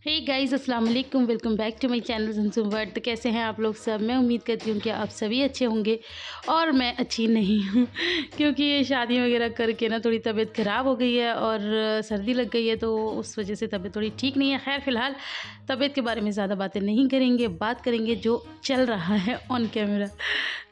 हे guys, अस्सलाम वालेकुम। Welcome back to my channel Zamzam world. तो कैसे हैं आप लोग सब? मैं उम्मीद करती हूँ कि आप सभी अच्छे होंगे और मैं अच्छी नहीं हूँ क्योंकि ये शादी वगैरह करके ना थोड़ी तबीयत ख़राब हो गई है और सर्दी लग गई है, तो उस वजह से तबीयत थोड़ी ठीक नहीं है। खैर फ़िलहाल तबीयत के बारे में ज़्यादा बातें नहीं करेंगे, बात करेंगे जो चल रहा है ऑन कैमरा।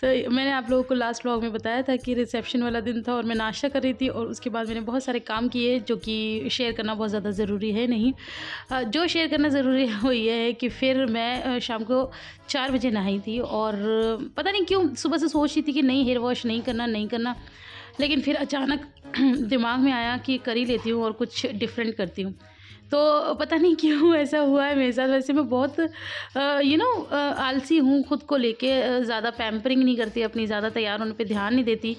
तो मैंने आप लोगों को लास्ट व्लॉग में बताया था कि रिसेप्शन वाला दिन था और मैं नाश्ता कर रही थी और उसके बाद मैंने बहुत सारे काम किए जो कि शेयर करना बहुत ज़्यादा ज़रूरी है नहीं। जो शेयर करना ज़रूरी है वो ये है कि फिर मैं शाम को 4 बजे नहाई थी और पता नहीं क्यों सुबह से सोच रही थी कि नहीं, हेयर वॉश नहीं करना, लेकिन फिर अचानक दिमाग में आया कि कर ही लेती हूँ और कुछ डिफरेंट करती हूँ। तो पता नहीं क्यों ऐसा हुआ है मेरे साथ। वैसे मैं बहुत आलसी हूँ, खुद को लेके ज़्यादा पैम्परिंग नहीं करती अपनी, ज़्यादा तैयार होने पे ध्यान नहीं देती।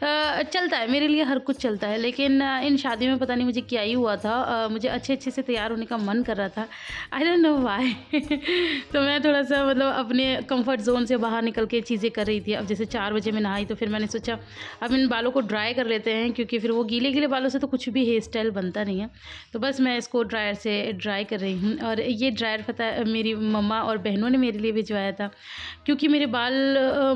चलता है मेरे लिए, हर कुछ चलता है, लेकिन इन शादी में पता नहीं मुझे क्या ही हुआ था। मुझे अच्छे से तैयार होने का मन कर रहा था, आई डोंट नो व्हाई। तो मैं थोड़ा-सा मतलब अपने कंफर्ट ज़ोन से बाहर निकल के चीज़ें कर रही थी। अब जैसे 4 बजे मैं नहाई तो फिर मैंने सोचा अब इन बालों को ड्राई कर लेते हैं, क्योंकि फिर वो गीले-गीले बालों से तो कुछ भी हेयर स्टाइल बनता नहीं है। तो बस मैं इसको ड्रायर से ड्राई कर रही हूँ और ये ड्रायर पता मेरी मम्मा और बहनों ने मेरे लिए भिजवाया था, क्योंकि मेरे बाल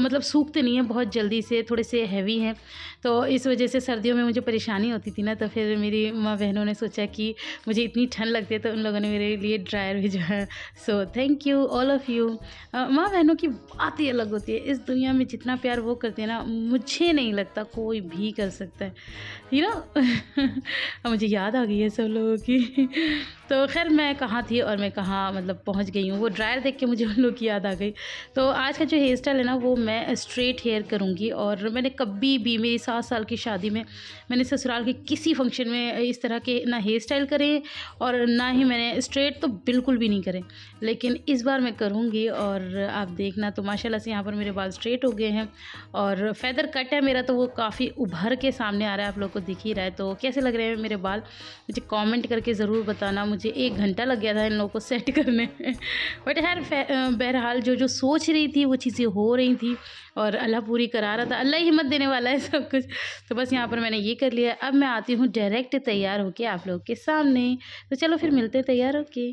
मतलब सूखते नहीं हैं बहुत जल्दी से, थोड़े से हैवी हैं, तो इस वजह से सर्दियों में मुझे परेशानी होती थी ना। तो फिर मेरी माँ बहनों ने सोचा कि मुझे इतनी ठंड लगती है तो उन लोगों ने मेरे लिए ड्रायर भिजवाया। So thank you all of you. माँ बहनों की बात ही अलग होती है। इस दुनिया में जितना प्यार वो करते हैं ना, मुझे नहीं लगता कोई भी कर सकता है, यू नो। अब मुझे याद आ गई है सब लोगों की। तो खैर मैं कहाँ थी और मैं कहाँ मतलब पहुँच गई हूँ, वो ड्रायर देख के मुझे उन लोग की याद आ गई। तो आज का जो हेयर स्टाइल है ना, वो मैं स्ट्रेट हेयर करूँगी। और मैंने कभी भी मेरी 7 साल की शादी में मैंने ससुराल के किसी फंक्शन में इस तरह के ना हेयर स्टाइल करे और ना ही मैंने स्ट्रेट तो बिल्कुल भी नहीं करे, लेकिन इस बार मैं करूँगी और आप देखना। तो माशाल्लाह से यहाँ पर मेरे बाल स्ट्रेट हो गए हैं और फेदर कट है मेरा, तो वो काफ़ी उभर के सामने आ रहा है, आप लोग को दिख ही रहा है। तो कैसे लग रहे हैं मेरे बाल मुझे कमेंट करके ज़रूर बताना। मुझे 1 घंटा लग गया था इन लोगों को सेट करने में, बट खैर बहरहाल जो सोच रही थी वो चीज़ें हो रही थी और अल्लाह पूरी करा रहा था। अल्लाह ही हिम्मत देने वाला है सब कुछ। तो बस यहाँ पर मैंने ये कर लिया। अब मैं आती हूँ डायरेक्ट तैयार होके आप लोगों के सामने। तो चलो फिर मिलते हैं तैयार होके।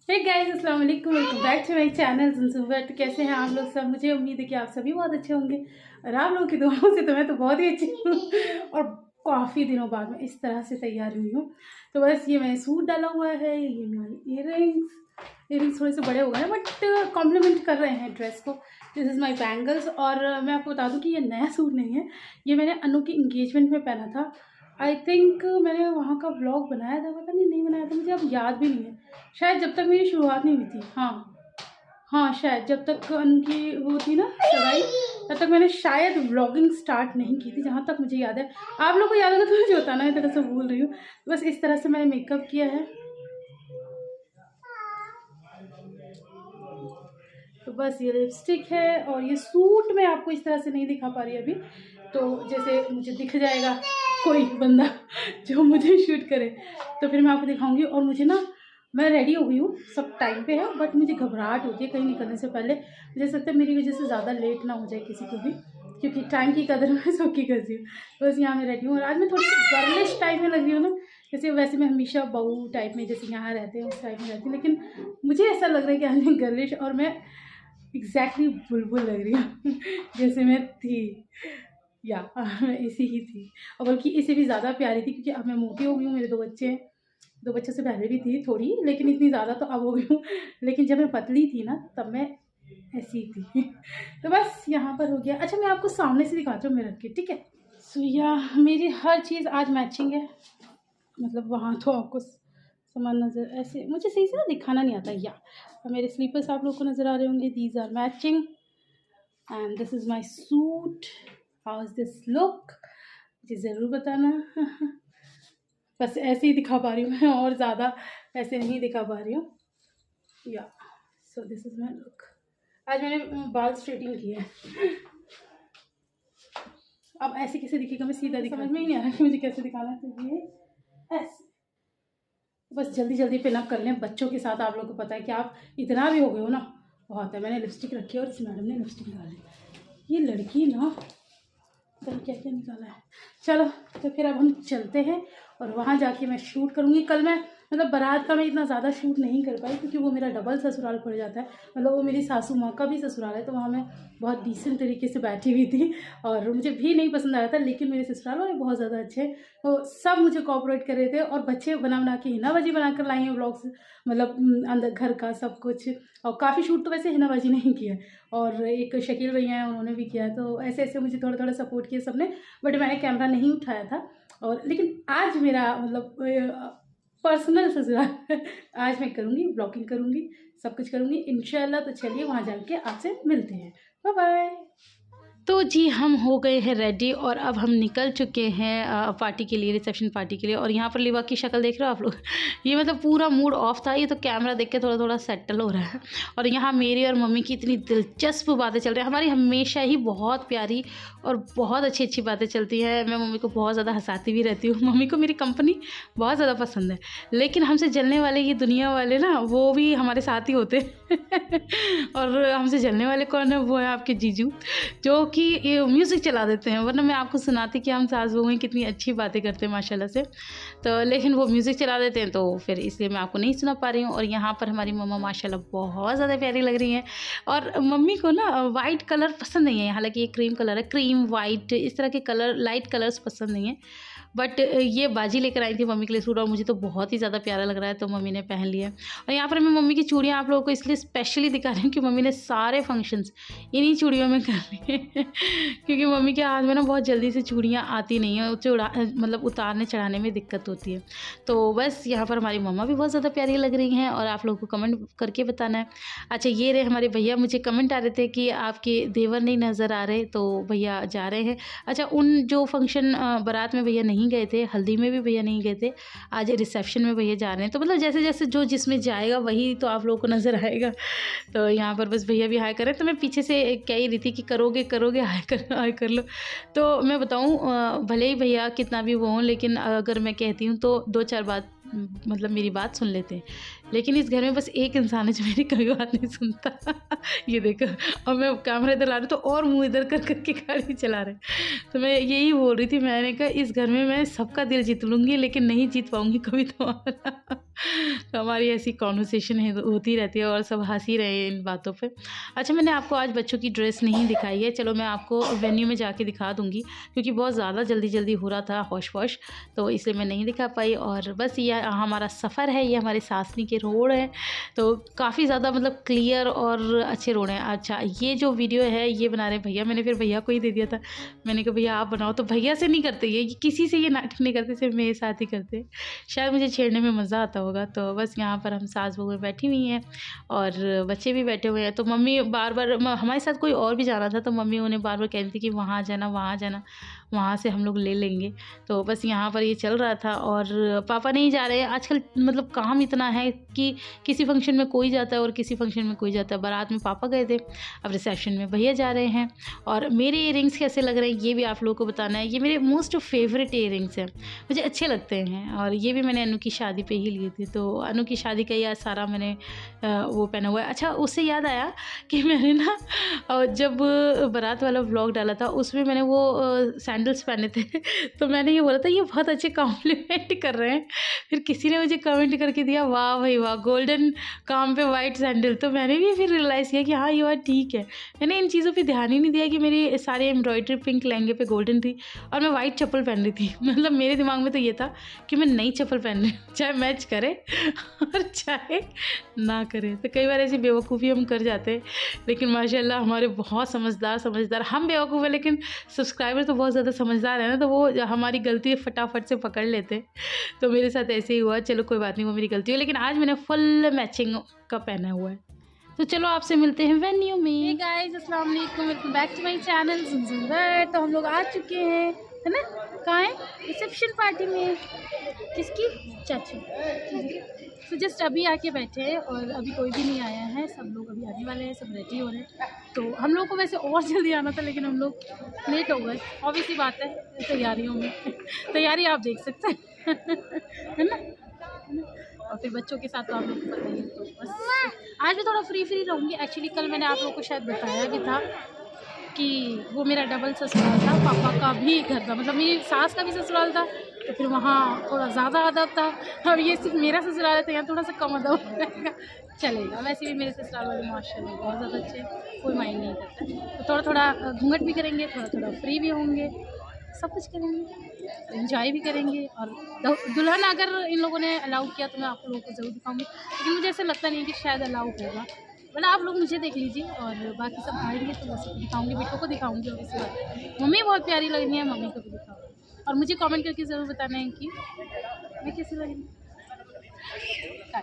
हे गाइस, अस्सलाम वालेकुम। Welcome back to my channel Zamzam world. कैसे हैं आप लोग सब? मुझे उम्मीद है कि आप सभी बहुत अच्छे होंगे और आप लोगों की दुआओं से तो मैं तो बहुत ही अच्छी हूँ। और काफ़ी दिनों बाद मैं इस तरह से तैयार हुई हूँ। तो बस ये मैंने सूट डाला हुआ है, ये मेरी इयररिंग्स थोड़े से बड़े हो गए हैं बट कॉम्प्लीमेंट कर रहे हैं ड्रेस को। This is my bangles. और मैं आपको बता दूँ कि ये नया सूट नहीं है, ये मैंने अनु की इंगेजमेंट में पहना था। आई थिंक मैंने वहाँ का व्लॉग बनाया था, पता नहीं बनाया था, मुझे अब याद भी नहीं है। शायद जब तक मेरी शुरुआत नहीं हुई थी, हाँ शायद जब तक उनकी वो थी ना सगाई, तब तक मैंने शायद व्लॉगिंग स्टार्ट नहीं की थी, जहाँ तक मुझे याद है। आप लोग को याद होगा तो मुझे बताना, मैं तरह से भूल रही हूँ। बस इस तरह से मैंने मेकअप किया है। तो बस ये लिपस्टिक है और ये सूट मैं आपको इस तरह से नहीं दिखा पा रही अभी, तो जैसे मुझे दिख जाएगा कोई बंदा जो मुझे शूट करे तो फिर मैं आपको दिखाऊंगी। और मुझे ना, मैं रेडी हो गई हूँ, सब टाइम पे है, बट मुझे घबराहट होती है कहीं निकलने से पहले। मुझे लगता है मेरी वजह से ज़्यादा लेट ना हो जाए किसी को भी, क्योंकि टाइम की कदर मैं सबकी करती हूँ। बस यहाँ मैं रेडी हूँ और आज मैं थोड़ी सी गर्लिश टाइप में लग रही हूँ ना, जैसे वैसे मैं हमेशा बहू टाइप में जैसे यहाँ रहते हैं उस टाइप में रहती हूँ, लेकिन मुझे ऐसा लग रहा है कि आज मैं गर्लिश और मैं एग्जैक्टली बुलबुल लग रही हूँ जैसे मैं थी, या मैं ऐसी ही थी, और बल्कि इससे भी ज़्यादा प्यारी थी, क्योंकि अब मैं मोटी हो गई हूँ। मेरे 2 बच्चे हैं, 2 बच्चों से पहले भी थी थोड़ी, लेकिन इतनी ज़्यादा तो अब हो गई हूँ। लेकिन जब मैं पतली थी ना तब मैं ऐसी थी। तो बस यहाँ पर हो गया। अच्छा, मैं आपको सामने से दिखाती हूँ मिरर के, ठीक है? सो या मेरी हर चीज़ आज मैचिंग है, मतलब वहाँ तो आपको सामान नज़र ऐसे मुझे सही से ना दिखाना नहीं आता। या मेरे स्लीपर्स आप लोग को नज़र आ रहे होंगे, these are matching and this is my suit. How is this look, मुझे ज़रूर बताना। बस ऐसे ही दिखा पा रही हूँ मैं, और ज़्यादा ऐसे नहीं दिखा पा रही हूँ। या so this is my look. आज मैंने बाल स्ट्रेटिंग किए हैं। अब ऐसे कैसे दिखेगा, मैं सीधा समझ में ही नहीं आ रहा कि मुझे कैसे दिखाना चाहिए। ऐसे बस जल्दी जल्दी पे ना कर लें बच्चों के साथ। आप लोग को पता है कि आप इतना भी हो गए हो ना, बहुत है। मैंने लिपस्टिक रखी है और इस मैडम ने लिपस्टिक निकाली। ये लड़की ना पता क्या क्या निकाला है। चलो तो फिर अब हम चलते हैं और वहाँ जाके मैं शूट करूँगी। कल मैं मतलब बारात का मैं इतना ज़्यादा शूट नहीं कर पाई क्योंकि वो मेरा डबल ससुराल पड़ जाता है। मतलब वो मेरी सासू माँ का भी ससुराल है, तो वहाँ मैं बहुत डिसेंट तरीके से बैठी हुई थी और मुझे भी नहीं पसंद आया था, लेकिन मेरे ससुराल वाले बहुत ज़्यादा अच्छे हैं, तो सब मुझे कोऑपरेट कर रहे थे और बच्चे बना के हिनाबाजी बनाकर लाई हैं व्लॉग्स, मतलब अंदर घर का सब कुछ। और काफ़ी शूट तो वैसे हिनाबाजी नहीं किया, और एक शकील भैया हैं उन्होंने भी किया, तो ऐसे ऐसे मुझे थोड़ा थोड़ा सपोर्ट किया सबने, बट मैंने कैमरा नहीं उठाया था। और लेकिन आज मेरा मतलब पर्सनल ससुराल आज मैं करूँगी, ब्लॉगिंग करूँगी, सब कुछ करूँगी इंशाल्लाह। तो चलिए वहाँ जाके आपसे मिलते हैं, बाय बाय। तो जी हम हो गए हैं रेडी और अब हम निकल चुके हैं पार्टी के लिए, रिसेप्शन पार्टी के लिए। और यहाँ पर लिवा की शक्ल देख रहे हो आप लोग, ये मतलब पूरा मूड ऑफ था, ये तो कैमरा देख के थोड़ा थोड़ा सेटल हो रहा है। और यहाँ मेरी और मम्मी की इतनी दिलचस्प बातें चल रही हैं, हमारी हमेशा ही बहुत प्यारी और बहुत अच्छी अच्छी बातें चलती हैं। मैं मम्मी को बहुत ज़्यादा हंसाती भी रहती हूँ, मम्मी को मेरी कंपनी बहुत ज़्यादा पसंद है। लेकिन हमसे जलने वाले ये दुनिया वाले ना, वो भी हमारे साथ ही होते और हमसे जलने वाले कौन है? वो है आपके जीजू, जो कि ये म्यूज़िक चला देते हैं, वरना मैं आपको सुनाती कि हम सास बहू हैं कितनी अच्छी बातें करते हैं माशाल्लाह से। तो लेकिन वो म्यूज़िक चला देते हैं, तो फिर इसलिए मैं आपको नहीं सुना पा रही हूँ। और यहाँ पर हमारी मम्मा माशाल्लाह बहुत ज़्यादा प्यारी लग रही हैं। और मम्मी को ना वाइट कलर पसंद नहीं है, हालांकि ये क्रीम कलर है, क्रीम वाइट इस तरह के कलर, लाइट कलर्स पसंद नहीं है। बट ये बाजी लेकर आई थी मम्मी के लिए सूट, और मुझे तो बहुत ही ज़्यादा प्यारा लग रहा है, तो मम्मी ने पहन लिया। और यहाँ पर मैं मम्मी की चूड़ियाँ आप लोगों को इसलिए स्पेशली दिखा रही हूँ कि मम्मी ने सारे फंक्शंस इन्हीं चूड़ियों में कर लिए क्योंकि मम्मी के हाथ में ना बहुत जल्दी से चूड़ियाँ आती नहीं हैं, मतलब उतारने चढ़ाने में दिक्कत होती है। तो बस यहाँ पर हमारी मम्मा भी बहुत ज़्यादा प्यारी लग रही हैं, और आप लोगों को कमेंट करके बताना है। अच्छा ये रहे हमारे भैया, मुझे कमेंट आ रहे थे कि आपके देवर नहीं नज़र आ रहे, तो भैया जा रहे हैं। अच्छा उन जो फंक्शन बारात में भैया नहीं गए थे, हल्दी में भी भैया नहीं गए थे, आज रिसेप्शन में भैया जा रहे हैं। तो मतलब जैसे जैसे जो जिसमें जाएगा वही तो आप लोगों को नज़र आएगा। तो यहाँ पर बस भैया भी हाय करें, तो मैं पीछे से कह ही रही थी कि करोगे करोगे हाय कर लो। तो मैं बताऊँ भले ही भैया कितना भी वो हों, लेकिन अगर मैं कहती हूँ तो 2-4 बात मतलब मेरी बात सुन लेते हैं। लेकिन इस घर में बस एक इंसान है जो मेरी कभी बात नहीं सुनता ये देखो, और मैं कैमरा इधर ला रही तो और मुंह इधर कर करके गाड़ी चला रहे। तो मैं यही बोल रही थी, मैंने कहा इस घर में मैं सबका दिल जीत लूँगी, लेकिन नहीं जीत पाऊँगी कभी तुम्हारा। तो हमारी ऐसी कॉन्वर्सेशन होती रहती है और सब हँस ही रहे हैं इन बातों पे। अच्छा मैंने आपको आज बच्चों की ड्रेस नहीं दिखाई है, चलो मैं आपको वेन्यू में जाके दिखा दूँगी, क्योंकि बहुत ज़्यादा जल्दी हो रहा था हौश वौश, तो इसलिए मैं नहीं दिखा पाई। और बस ये हमारा सफ़र है, ये हमारे सासनी के रोड है, तो काफ़ी ज़्यादा मतलब क्लियर और अच्छे रोड हैं। अच्छा ये जो वीडियो है ये बना रहे भैया, मैंने फिर भैया को ही दे दिया था, मैंने कहा भैया आप बनाओ। तो भैया से नहीं करते ये किसी से ये नाटक नहीं करते, सिर्फ मेरे साथ ही करते, शायद मुझे छेड़ने में मज़ा आता होगा। तो बस यहाँ पर हम सास बहू बैठी हुई हैं और बच्चे भी बैठे हुए हैं। तो मम्मी बार बार हमारे साथ कोई और भी जाना था, तो मम्मी उन्हें बार बार कह रही थी कि वहाँ जाना वहाँ जाना, वहाँ से हम लोग ले लेंगे। तो बस यहाँ पर ये चल रहा था। और पापा नहीं जा रहे आजकल, मतलब काम इतना है कि किसी फंक्शन में कोई जाता है और किसी फंक्शन में कोई जाता है। बारात में पापा गए थे, अब रिसेप्शन में भैया जा रहे हैं। और मेरे इयररिंग्स कैसे लग रहे हैं ये भी आप लोगों को बताना है। ये मेरे मोस्ट फेवरेट इयररिंग्स हैं, मुझे अच्छे लगते हैं, और ये भी मैंने अनु की शादी पे ही लिए थे। तो अनु की शादी का याद सारा मैंने वो पहना हुआ है। अच्छा उससे याद आया कि मैंने ना जब बारात वाला व्लॉग डाला था उसमें मैंने वो सैंडल्स पहने थे तो मैंने ये बोला था ये बहुत अच्छे कॉम्प्लीमेंट कर रहे हैं। फिर किसी ने मुझे कमेंट करके दिया वाह भाई वाह, गोल्डन काम पे वाइट सैंडल। तो मैंने भी फिर रियलाइज़ किया कि हाँ ये बात ठीक है, मैंने इन चीज़ों पे ध्यान ही नहीं दिया कि मेरी सारे एम्ब्रॉयडरी पिंक लहंगे पे गोल्डन थी और मैं वाइट चप्पल पहन रही थी। मतलब मेरे दिमाग में तो ये था कि मैं नई चप्पल पहन रही हूँ, चाहे मैच करे और चाहे ना करे। तो कई बार ऐसी बेवकूफ़ी हम कर जाते हैं, लेकिन माशाल्लाह हमारे बहुत समझदार हम बेवकूफ़ है, लेकिन सब्सक्राइबर तो बहुत ज़्यादा समझदार है ना, तो वो हमारी गलती फटाफट से पकड़ लेते। तो मेरे साथ ऐसे ही हुआ, चलो कोई बात नहीं वो मेरी गलती है, लेकिन आज मैंने फुल मैचिंग का पहना हुआ है। तो चलो आपसे मिलते हैं वेन्यू में। हे गाइस अस्सलाम वालेकुम, welcome back to my channel Sundar. तो हम लोग आ चुके हैं, है ना, कहाँ है रिसेप्शन पार्टी में, किसकी चाची। तो जस्ट अभी आके बैठे हैं और अभी कोई भी नहीं आया है, सब लोग अभी आने वाले हैं, सब रेडी हो रहे हैं। तो हम लोग को वैसे और जल्दी आना था, लेकिन हम लोग लेट हो गए, ऑब्वियसली बात है तैयारियों में। तैयारी आप देख सकते हैं है ना, और फिर बच्चों के साथ तो आप लोग को पता ही है। तो बस आज भी थोड़ा फ्री रहूँगी। एक्चुअली कल मैंने आप लोगों को शायद बताया भी था कि वो मेरा डबल ससुराल था, पापा का भी घर था, मतलब मेरी सास का भी ससुराल था तो फिर वहाँ थोड़ा ज़्यादा अदब था। अब ये सिर्फ मेरा ससुराल है तो यहाँ थोड़ा सा कम अदब रहेगा, चलेगा। वैसे भी मेरे ससुराल वाले माशाल्लाह बहुत ज़्यादा अच्छे हैं, कोई माइंड नहीं करता। तो थोड़ा थोड़ा घूंघट भी करेंगे, थोड़ा थोड़ा फ्री भी होंगे, सब कुछ करेंगे, एंजॉय भी करेंगे। और दुल्हन अगर इन लोगों ने अलाउ किया तो मैं आप लोगों को ज़रूर दिखाऊंगी, लेकिन मुझे ऐसा लगता नहीं है कि शायद अलाउ होगा। वरना आप लोग मुझे देख लीजिए और बाकी सब आएंगे तो वो सब दिखाऊंगी, बेटों को दिखाऊंगी। और इसके बाद मम्मी बहुत प्यारी लग रही है, मम्मी को भी दिखाऊंगी। और मुझे कमेंट करके ज़रूर बताना है कि मैं कैसी लग रही हूँ।